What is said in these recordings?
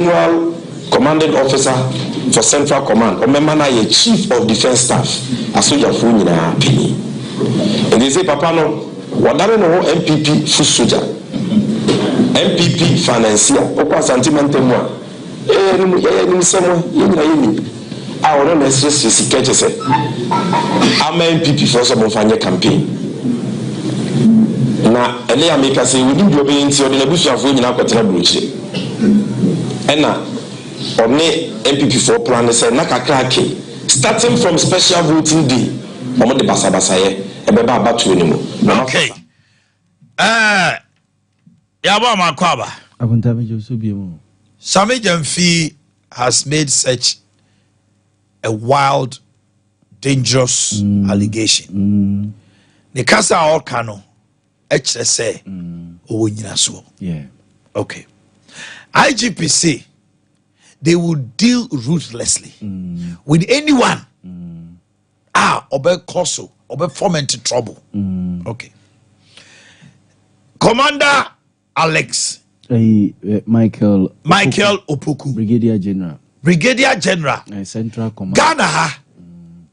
commanding officer for Central Command, or member na ye chief of defense staff, asoja fu nyina pini. And they say, Papa no, wadare no MPP fu soja, MPP financier, okwa sentimental mo. Ni semwa, nyina yini. I don't necessarily see catch say. I'm MPP for some of our campaign. Na ele America say we need to be in the bush of nyina kwetena buchi. Ena only MPP for plan say na kakrake starting from special voting day omo de basabasa ye ebeba abatu enimu. Okay. Yabo makwaba. Abuntame Josu biemu. Sami Jamfi has made such a wild, dangerous allegation. The Casa all cano, HSA, yeah. Okay. IGP say they will deal ruthlessly with anyone. Obe Koso, obe fomented trouble. Okay. Commander Alex. Michael Opoku. Brigadier General. Central Command. Ghana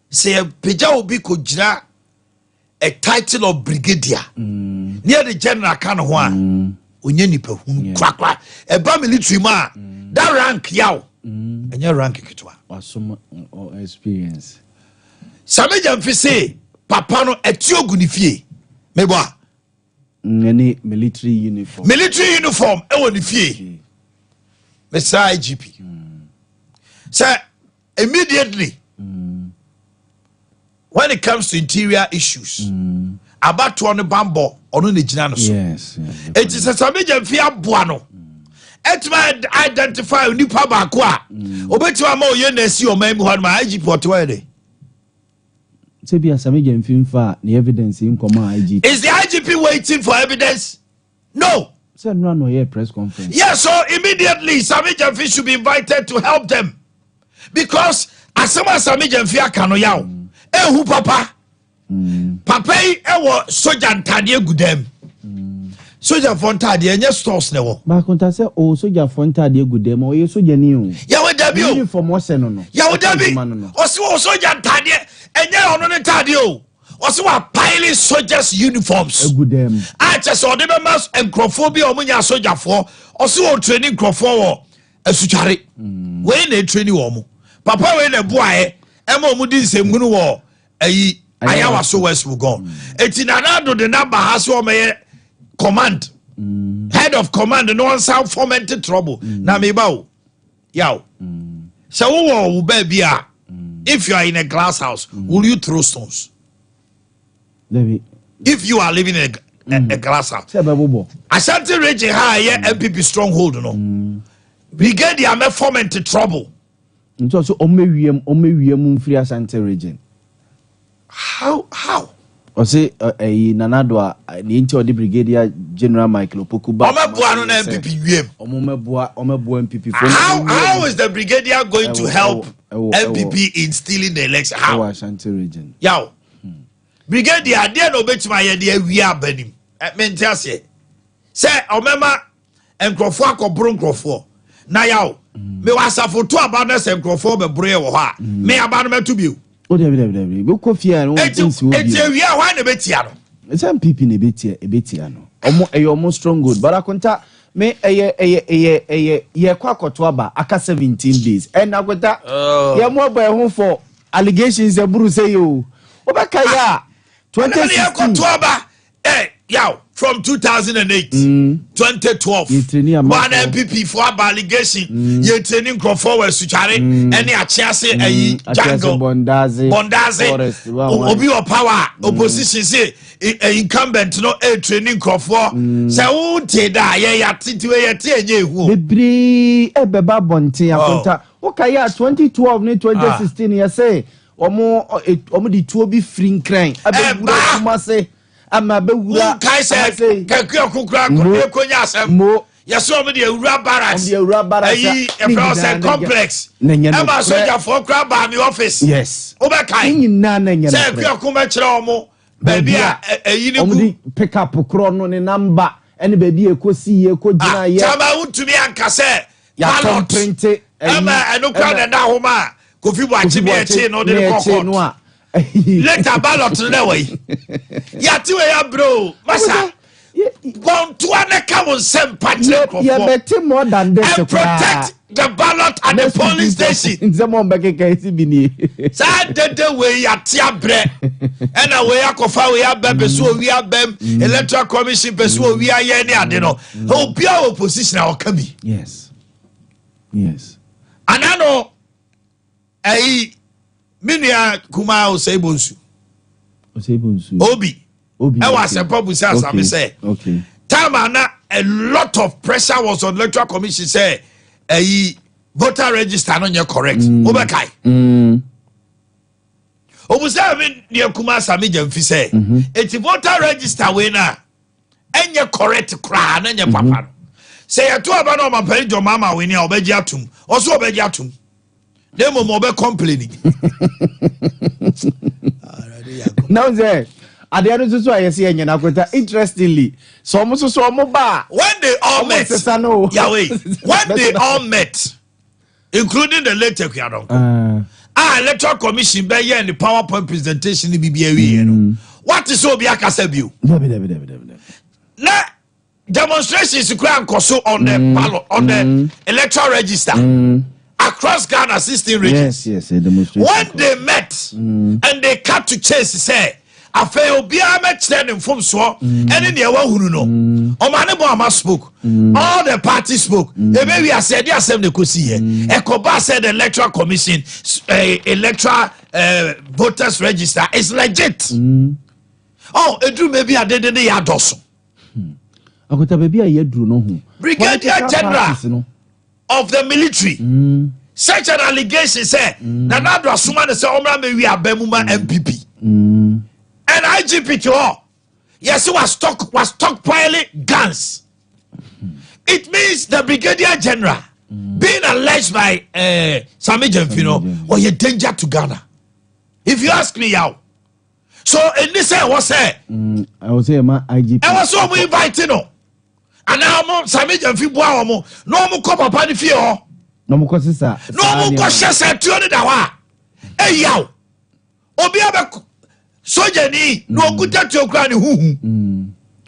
say Peja Obi Kojira a title of brigadier. Near the general can one. Unyenipe kwakwa. A ba military man. That rank yaw. And your rank kitwa. Some experience. Sami Jamfi say Papa no etiogu ni fie. Meboa. Any military uniform. Military uniform ewo ni fie. Mr. IGP. Sir, immediately when it comes to interior issues, about to on the bambo or no yes. It is a Samija Fia Buano. It might identify Nipa Bakwa. Obetua mo yenesi or mem one my IGP what way. Be a Samijan film for the evidence in command IGP. Is the IGP waiting for evidence? No. Sir, no press conference. Yes, so immediately Samijan Fish should be invited to help them. Because as soon as Samijan Fia Kano Yaw, who papa? Papa, soja ntade gudem. Soja fontade enye stores newo. Ba konta se o soja fontade gudem o ye soja ni o. Ya we dabi o. Uniform o se no no. Ya we dabi. O si o soja ntade enye ono ne ntade o. O si wa pile soldiers uniforms. Gudem. A che so de be mas enkrofo bi o munya soja fo. O si o training krofo wo asutware. We na training wo mo. Papa we na buae ema mu di nsemhunu wo ayi ayawa so west will go. Eti nanado the number has wo me command. Head of command no one sound fomented trouble. Na me ba wo. Yaw. So wo baby a if you are in a glass house, will you throw stones? If you are living in a glass house. Ashanti region high MPP stronghold no. Brigadier me fomented trouble. So omewiem free Ashanti region. How? O say nanado a the the Brigadier General Michael Opoku ba. Omeboa no na MPP wiem. Omeboa MPP. How is the Brigadier going to help MPP in stealing the election? How? Ashanti region. Yaw. Brigadier there no betima ye de awia banim. Mentia say. Say omema enkrofo akobro enkrofo. Na yaw. Me wasafo to aba na se enkrofo be bro ye wo ha. Me aba no metu biu. Oh, David. Go coffee and it's a why the betiano. It's some people in a betiano. Almost strong good, but I contact me a quackotwaba, aka 17 days. And I got that. You're more by home for allegations. A Bruce say you. Obakaya 2016. Yaw from 2008 2012 one MPP for allegation ye training crofo we suchare any achiase ayi jungle bondaze obi o power opposition say incumbent no training crofo say who te da ye yatiti we yete enye hu bebre ebeba bonten akonta okaya 2012 ne 2016 ye say omo di tuo bi free nkran abegura kuma say ama bewura kai say kakua kokura konya asem yeso me de ewura barracks ayi e process complex ema soja for kra ba mi office yes obe kai nyina na nyina say kakua kuma kire omo baby a ayi ni omo pick up kro no ne number ene baby ekosi ye ko gina ye chama untumi anka say ya printe eno kwa na homa Kofi Boakye me eche no de kokot later ballot na way ya ti we ya bro masa want to come on some patch yeah better more than this and protect the ballot at the polling station nzemo mbeke isi bini sa dede we ya tia bre ena we akofa we abebe so we abem electoral commission person we aye ni ade no obi a opposition a okami yes anano minia kuma osebonsu obi I was a public say okay. Time a lot of pressure was on electoral commission say voter register no correct. Obekai. Obusa me near Kuma Sami Jamfi say it's voter register we na enye correct kra na enye papa. Say ya to aba no ma pari jo mama we ni obeji atum. Oso obeji atum. Dem mo obe complaining. Now there Ade anu so ayesi enye na kweta interestingly so mo ba when they all met Yahweh when they all met including the late Kuyadon electoral commission be here in the PowerPoint presentation ni bibia wi no what is obi akasa bio na demonstrations kura nkoso on the ballot on the electoral register across Ghana 16 regions yes demonstration when they met and they cut to chase say afa obi a metchre ne fom so ene ne wa hunu no Omanhene Yaw ama spoke all the parties spoke ebe we said the assembly kosi here ekoba said the electoral commission electoral voters register is legit oh edru maybe adede ne ya doso akota baby a yedru no ho brigadier general of the military such an allegation say na do asoma ne say omra me wi abamuma MPP and IGP to all. Yes, was stockpiling guns. It means the Brigadier General being alleged by Sami Jamfino or a danger to Ghana. If you ask me, Yaw. So in this I was say I was say my IGP. I was so inviting no. And now Sami Jamfino no mo ko papa ni fie ho. No mo ko sisa. No mo ko hye tuo ni da wa. Eh Yaw. Obi abe soja ni no ogutatu okra ni huhu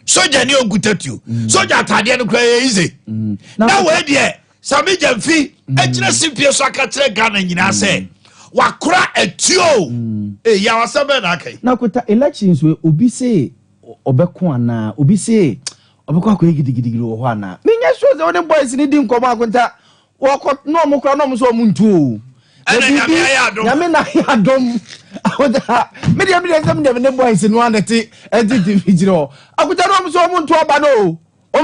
soja ni ogutatu soja atade no kra easy na we de Sami Jamfi ejina simpie so akatere Ghana nyina se wakora atuo ya wasabe na akai na kweta elections we obi say obeko ana obi say obeko akoye gidigidi wo ho ana menya so ze one boys ni di nkomo akwenta wo no mo kra no mo so mo ntuo Yami na ya dom. Media some the boys in one entity jiro. Akuta no so mu nto aba no.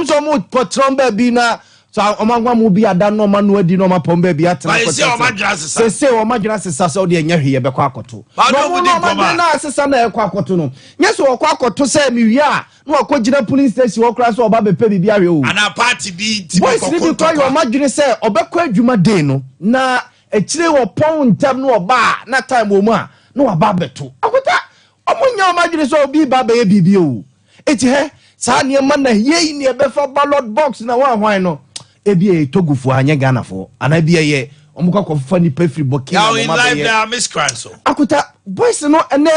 So mu potron ba bi na so omangwa mu bi ada no ma no adi no ma pom ba bi atena ko. Se o madwira sesa so de nya hwe be kwa akoto. No mu na sesa na e kwa akoto no. Nya so o kwa akoto se mi wi a no akogina police station wo kra so oba be pe bibia hwe o. Ana party bi ti be kokoto. Boys ni bi kwa o madwire se obekwa adwuma de no na echire wo pon ntam no oba na time wo mu a no waba beto akota omunya omadwire so obi ba be bibi o eti he sa ne ma na yei ne be fa ballot box na wa hwan no ebi e togufu anye Ghana fo ana bi ye omukwa kofa ni pefri boki na ma be ye miss Cranso akota boys no ene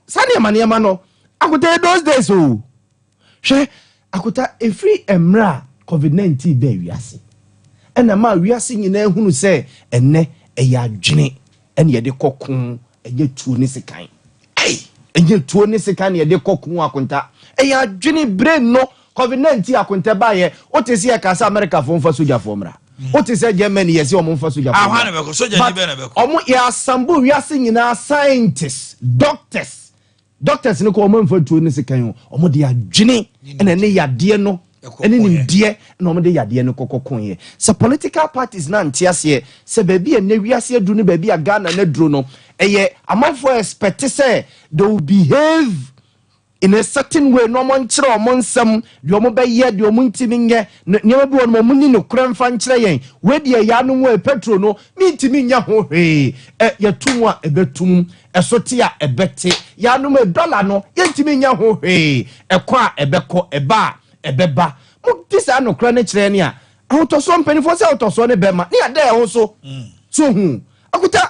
sa ne ma no akota those days o hwe akota efri emra COVID-19 be wiase ena ma wiase nyina hunu se enne eya dwene ene ye de kokun enye tuo ne sekan enye tuo ne sekan ye de kokun akonta eya dwene brain no COVID-19 akonta ba ye otesi ya kasa America fo mfa soja fo mra otesi Germany ye se o mfa soja fo ahwa ne be ko soja ni be na be ko omo ya sambu wiase nyina scientists doctors ne ko omo mfa tuo ne sekan omo de adwene ene ne yade no ene nim die na omo de yade no kokokon ye so political parties na ntiase se baby na wiase adu ne baby a Ghana na duro no eye amanfo expect say they will behave in a certain way no mon kire omo nsem de omo be ye de omo ntimi nye nyema bi won mo ni no kura mfa nkire yen we de ya no mo petrol no mi ntimi nya ho hwe ya tumu a ebetum esote a ebete ya no me dollar no ye ntimi nya ho hwe ekwa ebeko eba ebeba mo disa no kura ne kire ne a Autoso mpanifo se autoso ne bema. Ni ade ho so. So akuta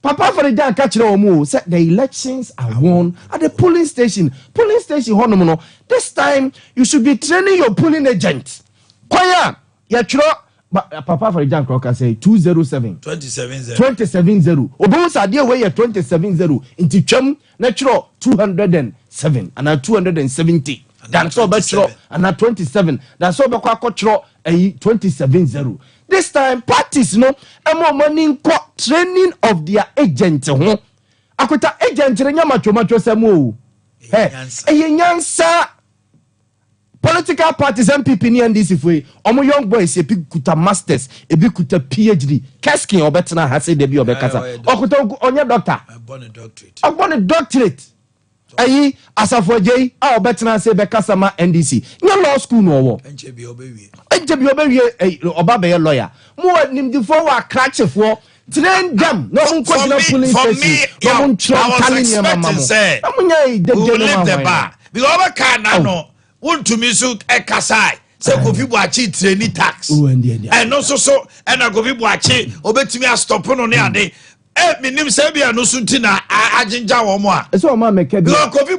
Papa for the dan catch no said the elections are won at the polling station. Polling station honomono. This time you should be training your polling agent. Kwaya ya Papa for the dan can say 207 270. Obo sadie we 270 inti twam natural 207 and 270. That's all betro and 27. That's all bekwa 270. This time parties no emo money training of their agent ho. Akota agent renya macho semo. Nyansa political parties MPP ni NDC foi. Omo young boys ebi kuta masters, ebi kuta PhD. Kaskin obetena ha say debi obekasa. Okuta onye doctor. Abone doctorate. Ayi asafoje a obetena say bekasa ma NDC. Nya law school no wo. Enjebi obewie obabe lawyer. Mo nim di for wa crachefo train them no unko na police station. No unko telling you mama. Amunya de live the bar. Because oba na no wontumi so ekasai. Se Kofi Boakye training tax. And no so and Kofi Boakye obetumi a stop no ne ade. Minim se bia no sunti na aginja wo mo a. So ma make bi. Kofi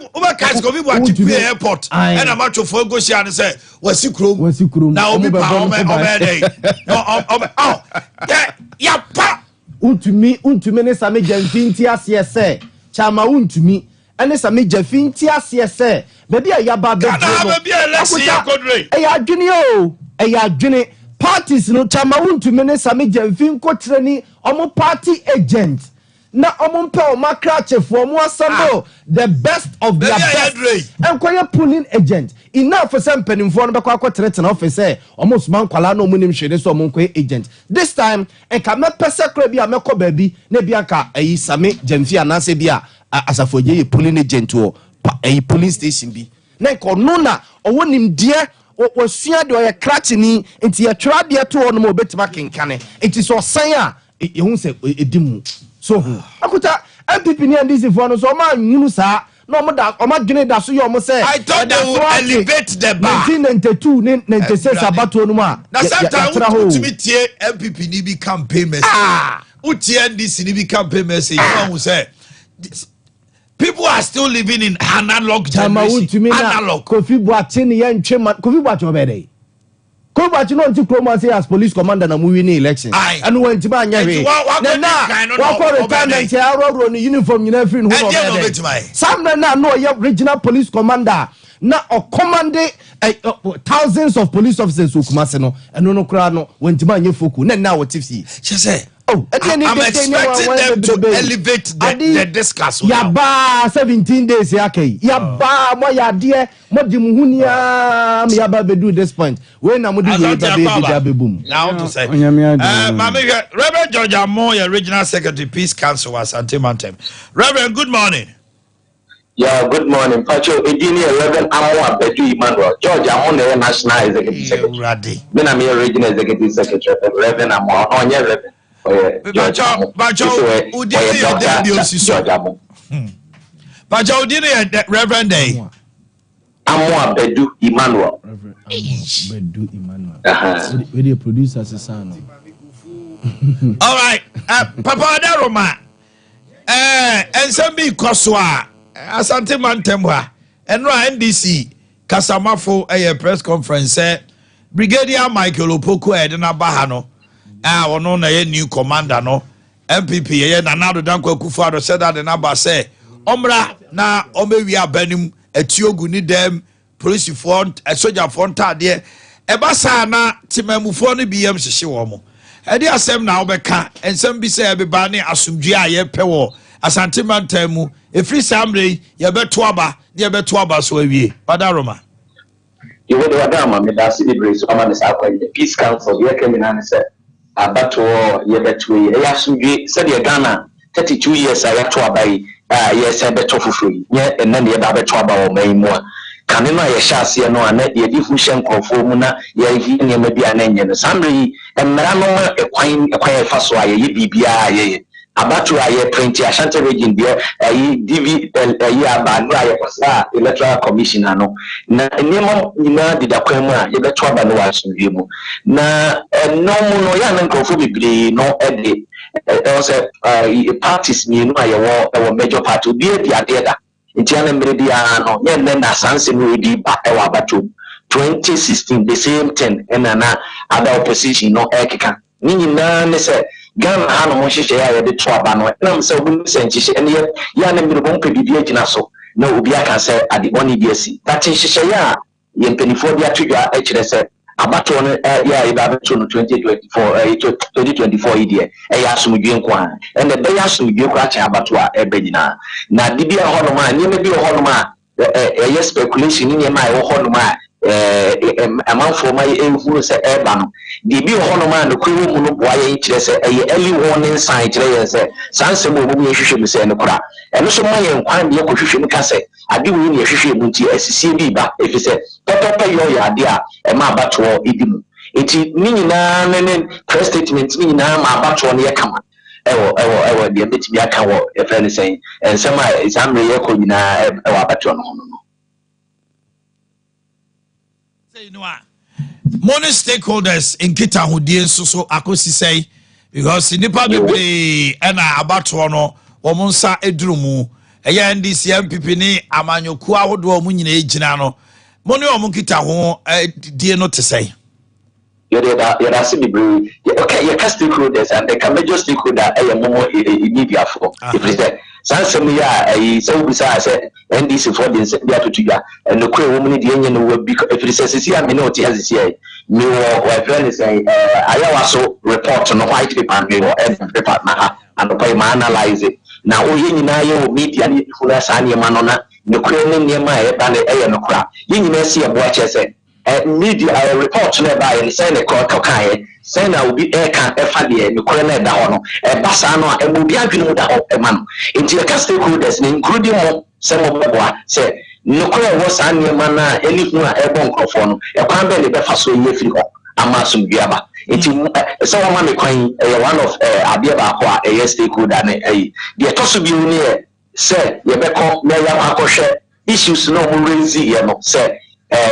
Boakye airport. And amachofo go share ne say wasi krom. Na obi pa o me dey. No ya pa. Untumi ne same jamfinti ase se. Chama untumi. Ene same jamfinti ase se. Baby a yaba be. Baby a lesi kodre. Ya adwene o. Ya adwene. Parties no chama untumi ne same jamfin ko treni omo party agent. Na omo mpe o makrachefo omo assemble the best of their best. Enkoye polling agent. Enough for some penimfo no be kwa threat na office say omo suman kwala na omo nim hwede so omo nkoye agent. This time enka me pese kra bi a mekọ baabi na bi anka ayi same jamfi anase bi a asafoje polling agent o ayi police station bi. Na enko no na owo nim die wasua de oye kratini enti ye twa de to ono mo betima kenkane enti so san a ehun se edimu so akuta MPP ni NDC for no so ma nyunu sa no mo da o ma dwene da so ye o mo say I thought they would elevate the bar 1992 ni 96 abato no ma na sometimes to be tie MPP ni bi campaign message utie NDC ni bi campaign message you say people are still living in analog generation. Analog. Kofi Boakye ni yentwe man. Kofi Boakye obede. Kofi Boakye no nti kroma say as police commander na mu win election. And when ti ba nya we. Na wa retirement ya ro ni uniform nyina free no ho. Sam na no ye regional police commander na o command thousands of police officers who kumase no. Eno no kra no when ti ba nya foku na what if see. She say I'm expecting them to elevate the discuss. Yaba 17 days yake. Yaba mo ya de mo di muhunia me yaba bedu this point. When na mo di baby boom. Now to say. Reverend George Amo, your regional secretary Peace Council was Antimantem. Reverend, good morning. Yeah, good morning. Pacho Edini Reverend Amo Bedu Emmanuel. George Amo the national executive secretary. Me am regional executive secretary Reverend Amo. Onye Reverend Bacho udini ya debi osiso. Bacho udini ya Reverend Day. Amo Bedu Emmanuel. Bedu Emmanuel. We the producer sesano. All right. Papa Daroma. Ensembi koswa. Asante mantemwa. Enro NDC Kasamafo press conference Brigadier Michael Opoku na bahano. Ono na ye new commander no MPP ye na nado danko Akufo-Addo said that the number say omra na omewi abanim etiogu ni dem police front soldier front ade ebasa na timamufo no biem hyehye wo mo ede asem na obeka ensem bi say ebeba ne asumdwe a ye pewo Asante Mantamu efri samre ye beto aba ye beto aba so awie Padaroma you would wadama me da celebrate so amane sa kwa the Peace Council ye kemina say abato ye betwe e asumdwe said ye Ghana 32 years ayato abai ye say beto fufuri ye enna ye ba beto aba wo mai mu kanema ye hyase no ana ye di fuhye nkrofo mu na ye hi ne ma bia na nye no samre emra no ekwan fa so aye bibia ye Abatu aye print Ashanti region there DV aba no aye kwasa electoral commission ano na nemo nyina dida kwan mu a ye beto aba no wasomdwe mu na no mu no ya na nkofo bibre no ede say parties ni no aye wo major party obi e dia de da ntia na mbre dia no ye na sanse no edi ba e wa abatu 2016 the same thing and na other opposition no ekeka ni nyina ne say Ghana ha no hyehyɛ ya de to aba no na mse obi se nhyehye ene ya na mbere bon pedidi agina so na obi aka sɛ ade bɔne bi asi that hyehyɛ ya ye mpanifo bi atwedwa a kyerɛ sɛ abato no ya eba beto no 2024 idie ya asomdwe nko a ene be ya asomdwe ko akyɛ abato a ebe nyina na de bi ho no ma nyema bi ho no ma yes speculation ni nyema ho no ma amanfo ma ehuru se eba no de bi ho no ma no kuru mu no boa ye kire se early warning sign kire ye se sanse mo mu yehwehwe mu se ne kura eno so ma ye nkwan de yekohwehwe mu ka se ade wi ne yehwehwe mu nti asisie bi ba efi se tototo yo ya ade a ma abato edimu enti ni nyina ne press statement ni nyina ma abato ne ye kama ewo de betimi aka wo efe ne sen ensema examre ye ko nyina ewo abato no no money stakeholders in kita hodie so akosi say because nipa bebre na abato no omunsa edurumu eya NDC MPP ni amanyoku ahodo omu nyina ejina no money omu kita ho die no te say you're see bebre okay you can stakeholders and the major stakeholder momo media for if is that sansem ya so bisa say NDC for the dia to tuga and the kwe woman the enye no bi if it says see am no tia say me wo friend say ayawaso report no white paper me wo paper na ha and pay ma analyze it na oye nyina ye media ni fura sa ne ma no na the kwe ne ne ma e ba ne no kra ye nyina si e Boakye say media report no ba ye say ne ko kai say na obi e kan e fa de me kore na da ho no e basa no e mo bi adwene mu da ho e ma no enti e ka stakeholders ne including mo say mo boa say no kore wo sa niema na elifu a e bon krofo no e kwan be ne be fa so ye firi ho ama so biaba enti say wo ma me kwan e one of Abia ba ho a e stakeholder na e de to so bi ni e say ye be ko na ya akɔhwɛ issues no mo raise ye no say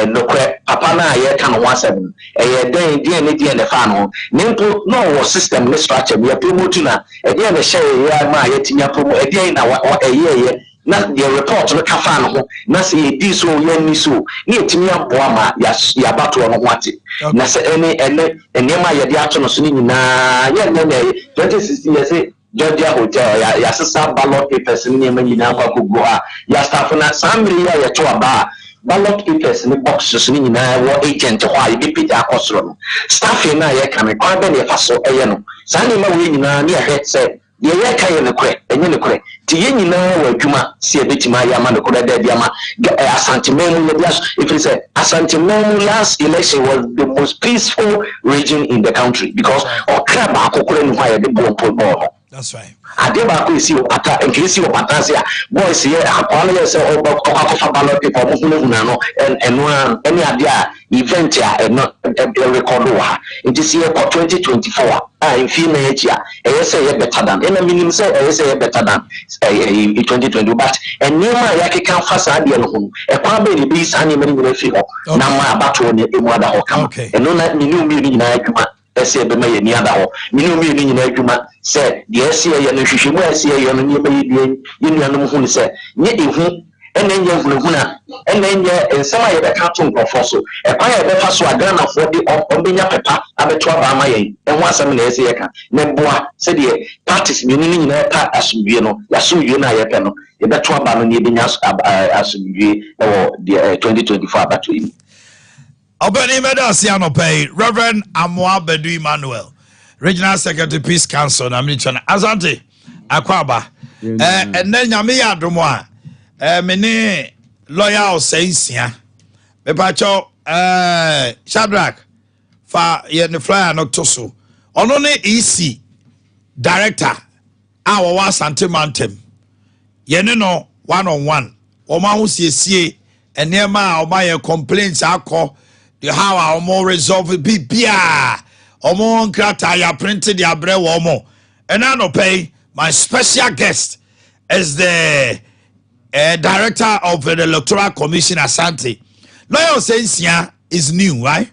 no kwe papa na ye kan ho asem ye den die ne fa no nimpo no wo system ne structure be promote na die ne hye ya ma ye tinya promote die na ye na the report no ka fa no ho na se ye di so ye ni so ne tinya boa ma ya bato no ho ate na se ene ma ye di ato no so ni nyina ye ne 2016 ye se Georgia Hotel ya sisa ballot papers ni ma nyina kwa kugo a ya staff na samri ya to aba ballot papers ni boxes ni nyina wo agent ho a ye page akosoro no staff na ye kan kwa be ne fa so eye no sani ma we nyina ne ye say ye kan ye ne kure enye ne kure ti ye nyina wo adwuma si e betima ya ma ne kure da bia ma asantememu ne bia if you say asantememu last election was the most peaceful region in the country because okra ba akokore ni ho ya de bompo. That's right. Ade ba ko isi ata nkisi o patanse a boys here akwale ye se okofa ballot paper mo hunu hunu no eno any ade a event a eno record wa it is year 2024 in film echi a ye say ye better than ena minim say ye say ye better than 2020 but enema ya keka fasa ade no hunu e kwa be ni bi sa ne mani nyina fi ho na ma abato ne emu ada ho kama eno na minim mi nyina adwuma ese be ma ye ni ada ho minim mi nyina adwuma say the ese ye no hwehwe mu ese ye no ni ma ye bi ye nuanom hu ni say nye ehu enenye vunuguna enenye ensema ye beka to nkofo so e kwa ye befa so agana fo de ombenya pepa abeto aba ma ye enho asem na ese ye ka ne boa se de parties ni ni nyina ta asubie no ya sumdue na ye pe no ye beto aba no ni ebenya asubie e wo 2024 abato yi Obeni medasi anopay Reverend Amoa Bedu Emmanuel Regional Secretary Peace Council na mnichana Azante akwaba enne nyame ya adomo a mene lawyer osensia me pacho Shadrack fa ye ne flyer no toso ono ne EC director a wo Asante Mantem ye ne no one on one o ma ho siesie enema a o ma ye complaints akọ the how our resolve bibia omo nkrata ya printed ya bre wo mo ena no pay My special guest is the director of the Electoral Commission, Asante. Lawyer says here is new, right?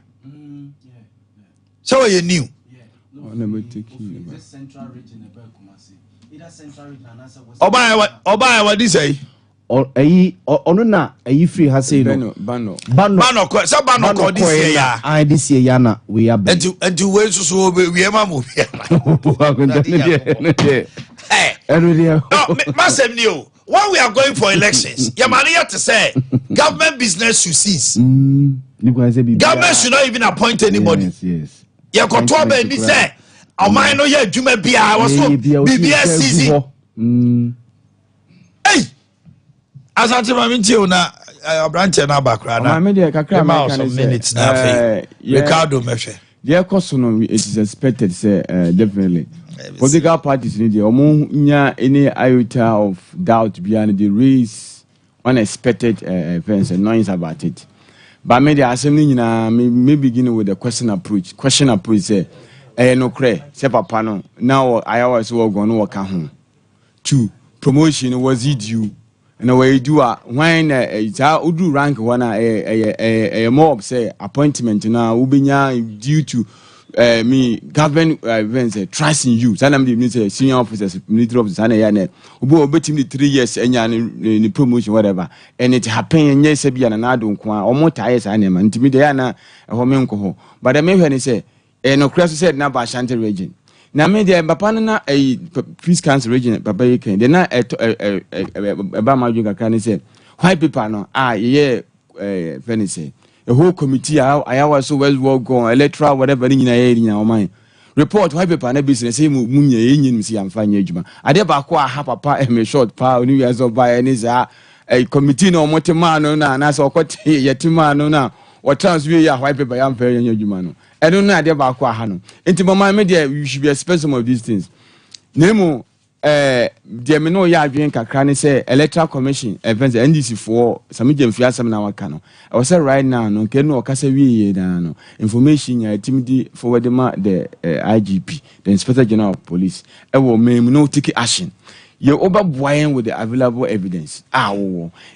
So are you new? Oba, what do you say? Ono na ayi free ha say no bano so bano ko this year ya I this year ya na we are and to we so we am mo hey masem ni o when we are going for elections your money to say government business should cease. Government should not even appoint anybody. Yes you go to be ni say oman no ya adwuma bia was so BBS hey Asante Maminti na branch na background na me dey kakra some minutes na Ricardo Meshe there cost no it is expected say definitely political parties need omo nya any iota of doubt behind the raise unexpected events and noise about it but me dey assembly nyina me begin with the question approach say no cre say papa no now I always work on work ho 2 promotion was it due and we do when it's udu rank one a mob say appointment now ubinya due to me government events trusting you so I'm the senior officers military officers and ya ubu obetim 3 years enya ni promotion whatever and it happen nya se bia na ado nko a omo taye sa na ma ntimi de ya na ho me nko ho but the me hwe ni say no cross said na ba Ashanti region na me de papa na peace council region papa you can de na ba ma ju kakra ni say white people no yeah when say a whole committee I was so well work on electoral whatever ni nyina o man report white people na business say mu nya yin si amfa nya adwuma ade ba ko ha papa me short pa oni wi so buy any za committee no motema no na so okote yetima no na what transfer ya white people ya amfa nya adwuma no eno na ade ba ko ha no enti mama me there we should be expect some of these things nemo de me no ya adwen kakra ne say electoral commission events NDC for some jemfi asem na waka no I was say right now no nke no okasa wiye na no information ya timidi forward ma the IGP the Inspector General of Police e wo mem no take action ye obaboayen with the available evidence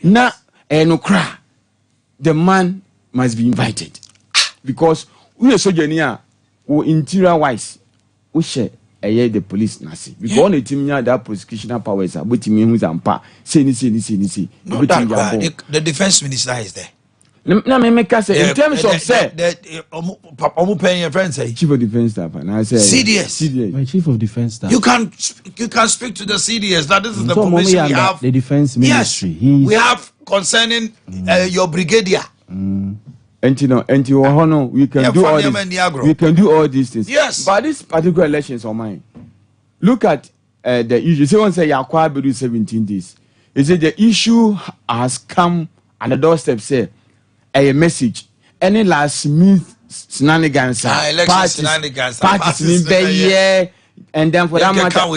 na no cra the man must be invited because we are soldier ni a wo interior wise wo share the police nasi because on the team that prosecution powers are but me who's ampa say ni the defense minister is there na me make say in terms of say omu paying your friend say chief of defense staff and I say CDS my chief of defense staff you can speak to the CDS that this is the commission we have the defense ministry yes, we have concerning your brigadier and you know, we can do all this. We can do all these things. Yes. But this particular elections on mine. Look at the issue. Someone say Yakwa Bedu 17 days. Is it the issue has come at the doorstep? Say a message. Any last minute shenanigans, parties in the and then for that matter,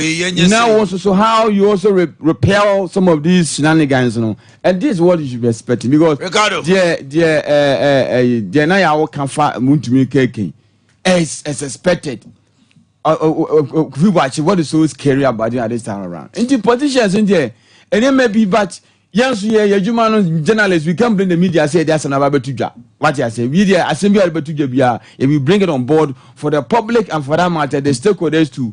now also so how you also repel some of these shenanigans, you know, and this is what you should be expecting because Ricardo, now I can find to me cake as expected. We watch what is so scary about it at this time around. And the politicians in there, and it may be, but yes, journalists, we can blame the media. Say that's another betuja. What I say, we the assembly betuja. If we bring it on board for the public and for that matter, the stakeholders to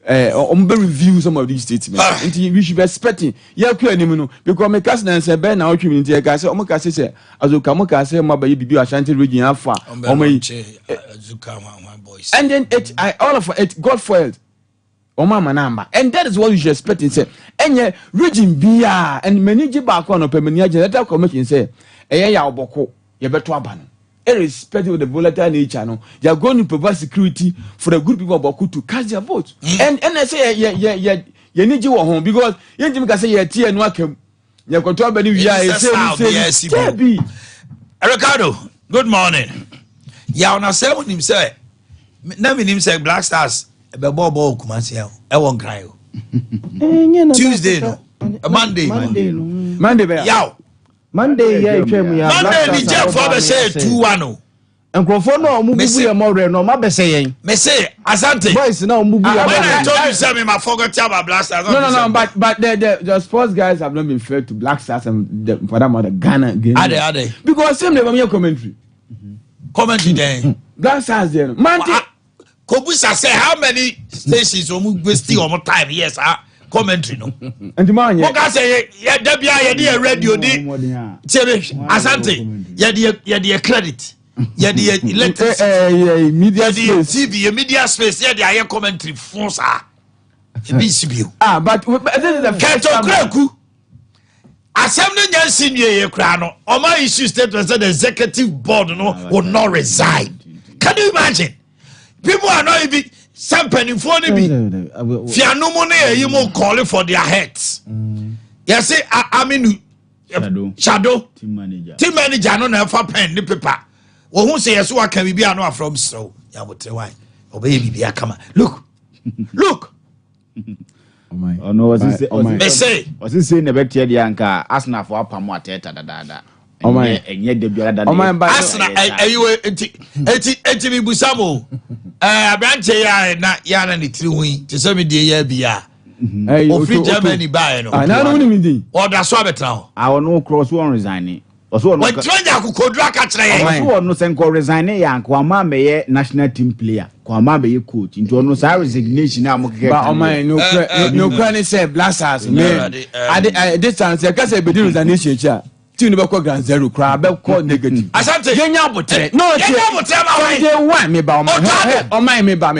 review some of these statements. We should be expecting. Yeah, because my cousin said, Ben, our community, I say, Omaka say, as you come, I say, my baby, Ashanti region, how far? And then all of it got foiled. Mama number, and that is what you should expect. Say, and yeah, region bia and many back on Pemania General Commission say, ya boko, you better ban. Irrespective of the volatile nature, no, you are going to provide security for the good people of Boku to cast their votes. And I say, you need you home because you can say, yeah, tea and welcome. You control Benny, yes, Ricardo, good morning. Ya on a 7 himself. Never himself Black Stars. Bobo Kumasi, I won't cry. Tuesday, no, Monday, Monday, Yaw. Monday, yeah, Monday, the Jeff Father said 2-1. Nkrofo no omububu ye more no ma bese yen. Me say Asante. Boys na omububu ye. When I told you say me ma forget about Black Stars. No, but the sports guys have not been fair to Black Stars and for that matter Ghana game. Are they? Because same level me commentary. Commentary there. Black Stars there. Man, Kobusa say how many stations omu wasting omu time? Yes, commentary no. And the man Oka say ya debia ya dey radio di. Chebe Asante. Ya dey credit. Yeah, the media space. TV, media space. Yeah, the higher commentary phones are. But this is the first time. Assembly Nelson ye krano. Oma issue statement said the executive board will not resign. Can you imagine? People are not even sampling in front of me. If you are no money, you will call for their heads. You say, I mean, shadow team manager no never pen the paper. Well, who say yes? What can we be? I know from so. Yeah, but why? Oh, baby, be a come. Look. Oh my. Oh no, what's this? Oh my. Say. What's this saying about the anchor? Asna for Pamo teta da. Oh my. And yet the brother. Oh my. Asna, you eti busamo. Branche ya na yana ni triwi. To say me the year biya. O free Germany buy no. I don't know me. Or that's what better. I will no cross one resigning. Also, when Tranja could drag at also no senko resigning yan kwama me national team player. Kwama be coach. Into no sa resignation na mo get. But on my no can say blasters. Me this chance you can say be resignation cha. Team be ko grand zero cry be ko negative. Asante. Yenya botre. No, yenya botre ma why. Day one me ba on my me ba.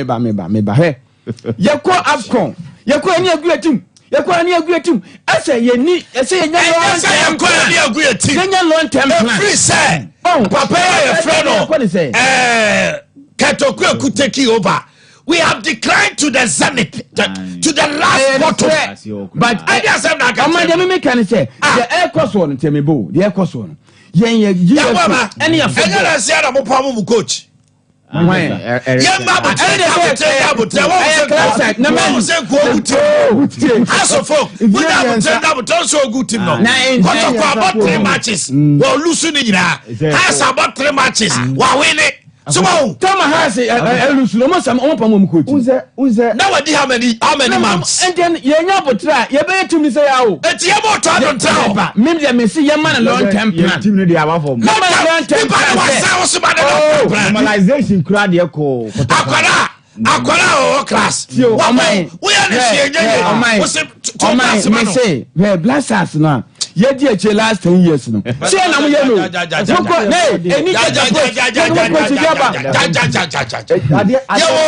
He. Ye ko Afcon. Ye ko any agree team. Yakwani agree team. I say you need. I say you agree team. Kenya long term plan. Free say. Oh, Papa, your friend. What is it? Katokwe could take you over. We have declined to the zenith, to the last bottom. But I just have not. I'm can say the air cost one. Tell me, boo. The air cost one. Yeah. Any of them. I said I'm a problem coach. Young Baba, about 3 matches. Well, losing in has about 3 matches. While winning. So, Tama has almost some open coach. Who's that? Nowadays, how many months? And then you're not try. You better to me say, oh, it's your more time on town. Maybe I may see your man a long term plan. Team the above for normalization crowd your call. Aquara class. We are the say, where blasters now. Ye die last 10 years no. See na mo ye no. Ye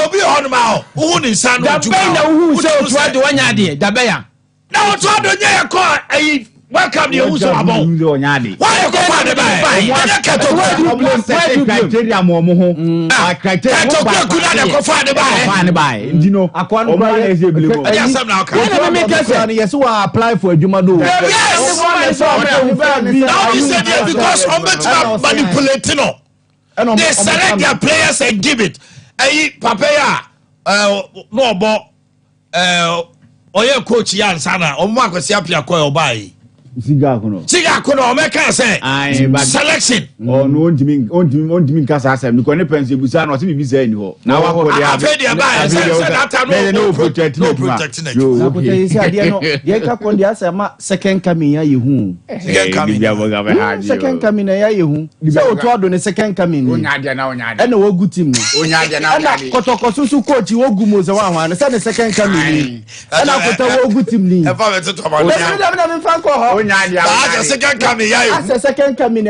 obi on ma o. Wo ni nsan no ju. Da na wo se o to ade wanya de. Da be ya. Na o to ade nya ye ko ayi welcome the who so abon. Why you go for the buy? Criteria mo ho. Criteria go for the buy. Ndino akwan no is able. Yes, we apply for adwuma do. Yes. Now you said it because on manipulating no. They select their players and give it. Papa no about oye coach yan sana o mo akwesi apia ko e obai. Siga kono o make say selection. Oh no ontimi kasa asem because ne pense busa na o se bi say ni ho. Na wa ko dia. Afedi e ba say that no protect no. Akote isi ade no ye ka kon dia asema second coming ya yehu. Second coming ya yehu. Say o to ado ne second coming. Onya ade na. E na wogu team no. Onya ade na. Na kotokosusu coach wogu mo ze wa hwan na say ne second coming ni. E na kota wogu team ni. E fa be to ba. Na me fan ko ho. That's the second coming. That's the second coming.